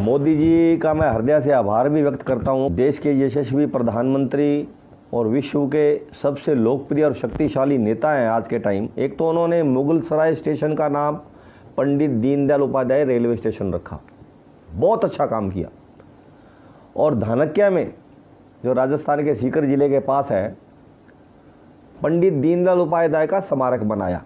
मोदी जी का मैं हृदय से आभार भी व्यक्त करता हूँ। देश के यशस्वी प्रधानमंत्री और विश्व के सबसे लोकप्रिय और शक्तिशाली नेता हैं आज के टाइम। एक तो उन्होंने मुगल सराय स्टेशन का नाम पंडित दीनदयाल उपाध्याय रेलवे स्टेशन रखा, बहुत अच्छा काम किया। और धानक्या में जो राजस्थान के सीकर जिले के पास है, पंडित दीनदयाल उपाध्याय का स्मारक बनाया।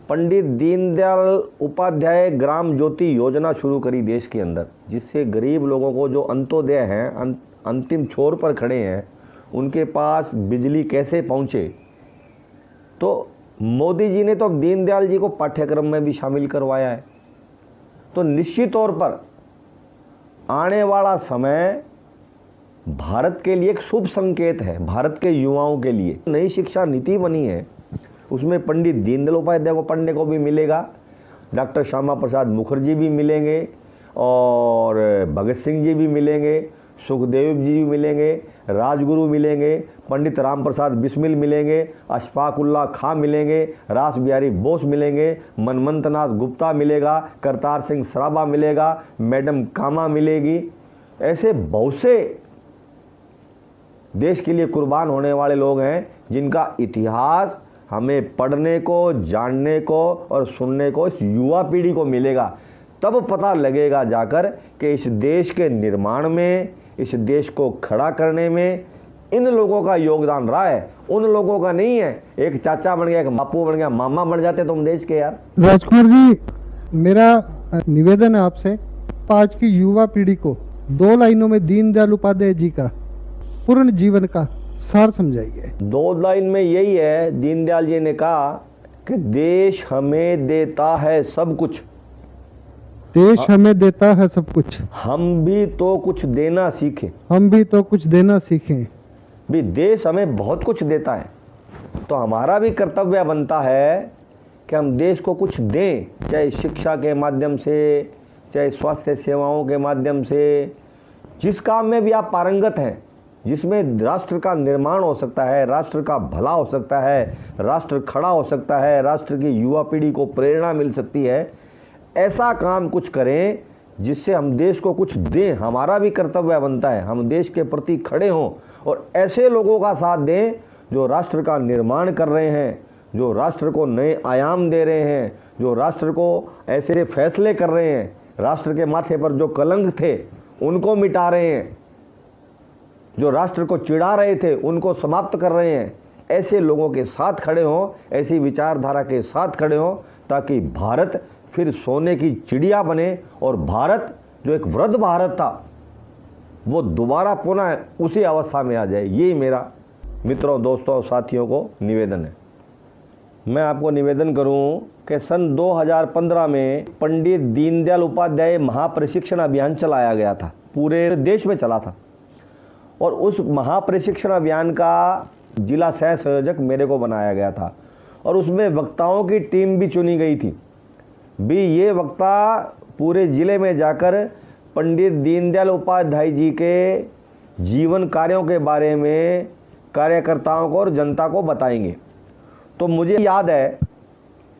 पंडित दीनदयाल उपाध्याय ग्राम ज्योति योजना शुरू करी देश के अंदर, जिससे गरीब लोगों को जो अंत्योदय हैं, अंतिम छोर पर खड़े हैं, उनके पास बिजली कैसे पहुंचे। तो मोदी जी ने तो दीनदयाल जी को पाठ्यक्रम में भी शामिल करवाया है। तो निश्चित तौर पर आने वाला समय भारत के लिए एक शुभ संकेत है। भारत के युवाओं के लिए नई शिक्षा नीति बनी है, उसमें पंडित दीनदयाल उपाध्याय को पढ़ने को भी मिलेगा, डॉक्टर श्यामा प्रसाद मुखर्जी भी मिलेंगे, और भगत सिंह जी भी मिलेंगे, सुखदेव जी भी मिलेंगे, राजगुरु मिलेंगे, पंडित राम प्रसाद बिस्मिल मिलेंगे, अशफाक उल्लाह खां मिलेंगे, रास बिहारी बोस मिलेंगे, मनमंत नाथ गुप्ता मिलेगा, करतार सिंह सराबा मिलेगा, मैडम कामा मिलेगी। ऐसे बहुत से देश के लिए कुर्बान होने वाले लोग हैं, जिनका इतिहास हमें पढ़ने को, जानने को और सुनने को इस युवा पीढ़ी को मिलेगा। तब पता लगेगा जाकर कि इस देश के निर्माण में, इस देश को खड़ा करने में इन लोगों का योगदान रहा है, उन लोगों का नहीं है। एक चाचा बन गया, एक बापू बन गया, मामा बन जाते तुम देश के यार। राजकुमार जी, मेरा निवेदन है आपसे, आज की युवा पीढ़ी को 2 लाइनों में दीनदयाल उपाध्याय जी का पूर्ण जीवन का सार समझाइए। 2 लाइन में यही है, दीनदयाल जी ने कहा कि देश हमें देता है सब कुछ, देश हमें देता है सब कुछ, हम भी तो कुछ देना सीखें। हम भी तो कुछ देना सीखें। भी देश हमें बहुत कुछ देता है, तो हमारा भी कर्तव्य बनता है कि हम देश को कुछ दें, चाहे शिक्षा के माध्यम से, चाहे स्वास्थ्य सेवाओं के माध्यम से, जिस काम में भी आप पारंगत हैं, जिसमें राष्ट्र का निर्माण हो सकता है, राष्ट्र का भला हो सकता है, राष्ट्र खड़ा हो सकता है, राष्ट्र की युवा पीढ़ी को प्रेरणा मिल सकती है, ऐसा काम कुछ करें जिससे हम देश को कुछ दें। हमारा भी कर्तव्य बनता है, हम देश के प्रति खड़े हों और ऐसे लोगों का साथ दें जो राष्ट्र का निर्माण कर रहे हैं, जो राष्ट्र को नए आयाम दे रहे हैं, जो राष्ट्र को ऐसे फैसले कर रहे हैं, राष्ट्र के माथे पर जो कलंक थे उनको मिटा रहे हैं, जो राष्ट्र को चिढ़ा रहे थे उनको समाप्त कर रहे हैं। ऐसे लोगों के साथ खड़े हों, ऐसी विचारधारा के साथ खड़े हों, ताकि भारत फिर सोने की चिड़िया बने और भारत जो एक वृद्ध भारत था वो दोबारा पुनः उसी अवस्था में आ जाए। यही मेरा मित्रों, दोस्तों और साथियों को निवेदन है। मैं आपको निवेदन करूं कि सन 2015 में पंडित दीनदयाल उपाध्याय महाप्रशिक्षण अभियान चलाया गया था, पूरे देश में चला था, और उस महाप्रशिक्षण अभियान का जिला सह संयोजक मेरे को बनाया गया था, और उसमें वक्ताओं की टीम भी चुनी गई थी। भी ये वक्ता पूरे जिले में जाकर पंडित दीनदयाल उपाध्याय जी के जीवन कार्यों के बारे में कार्यकर्ताओं को और जनता को बताएंगे। तो मुझे याद है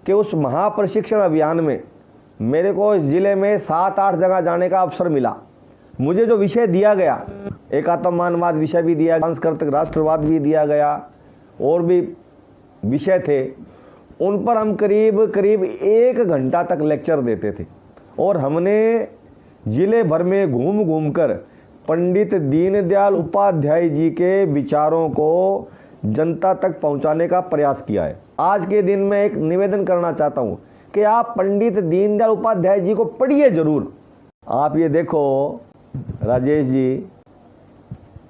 कि उस महाप्रशिक्षण अभियान में मेरे को इस जिले में 7-8 जगह जाने का अवसर मिला। मुझे जो विषय दिया गया, एकात्मवाद विषय भी दिया, सांस्कृतिक राष्ट्रवाद भी दिया गया, और भी विषय थे, उन पर हम करीब 1 घंटा तक लेक्चर देते थे। और हमने जिले भर में घूम घूम कर पंडित दीनदयाल उपाध्याय जी के विचारों को जनता तक पहुंचाने का प्रयास किया है। आज के दिन में एक निवेदन करना चाहता हूं कि आप पंडित दीनदयाल उपाध्याय जी को पढ़िए जरूर। आप ये देखो राजेश जी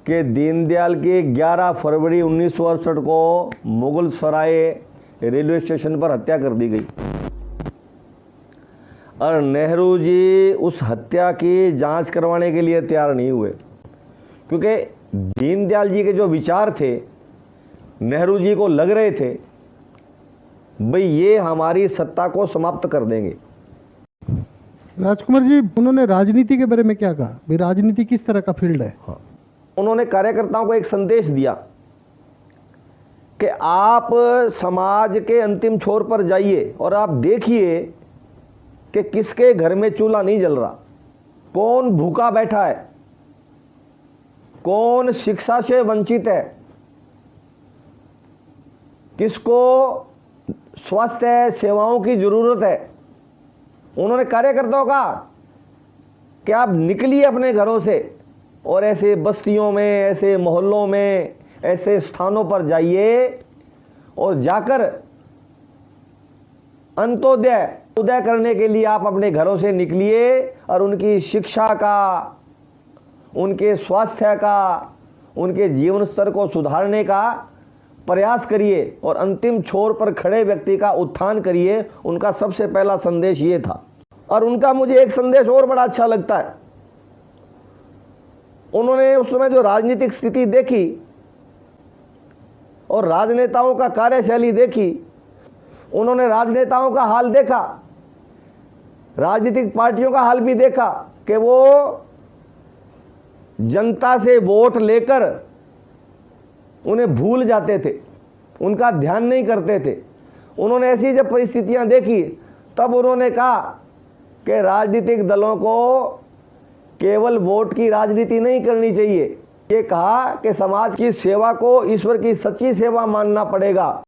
कि दीनदयाल की 11 फरवरी 1968 को मुगल सराय रेलवे स्टेशन पर हत्या कर दी गई, और नेहरू जी उस हत्या की जांच करवाने के लिए तैयार नहीं हुए, क्योंकि दीनदयाल जी के जो विचार थे, नेहरू जी को लग रहे थे भाई ये हमारी सत्ता को समाप्त कर देंगे। राजकुमार जी, उन्होंने राजनीति के बारे में क्या कहा? भाई राजनीति किस तरह का फील्ड है? हाँ, उन्होंने कार्यकर्ताओं को एक संदेश दिया कि आप समाज के अंतिम छोर पर जाइए और आप देखिए कि किसके घर में चूल्हा नहीं जल रहा, कौन भूखा बैठा है, कौन शिक्षा से वंचित है, किसको स्वास्थ्य सेवाओं की जरूरत है। उन्होंने कार्यकर्ताओं का कि आप निकलिए अपने घरों से और ऐसे बस्तियों में, ऐसे मोहल्लों में, ऐसे स्थानों पर जाइए और जाकर अंत्योदय उदय करने के लिए आप अपने घरों से निकलिए और उनकी शिक्षा का, उनके स्वास्थ्य का, उनके जीवन स्तर को सुधारने का प्रयास करिए और अंतिम छोर पर खड़े व्यक्ति का उत्थान करिए। उनका सबसे पहला संदेश ये था। और उनका मुझे एक संदेश और बड़ा अच्छा लगता है। उन्होंने उस समय जो राजनीतिक स्थिति देखी और राजनेताओं का कार्यशैली देखी, उन्होंने राजनेताओं का हाल देखा, राजनीतिक पार्टियों का हाल भी देखा कि वो जनता से वोट लेकर उन्हें भूल जाते थे, उनका ध्यान नहीं करते थे। उन्होंने ऐसी जब परिस्थितियां देखी तब उन्होंने कहा कि राजनीतिक दलों को केवल वोट की राजनीति नहीं करनी चाहिए। ये कहा कि समाज की सेवा को ईश्वर की सच्ची सेवा मानना पड़ेगा।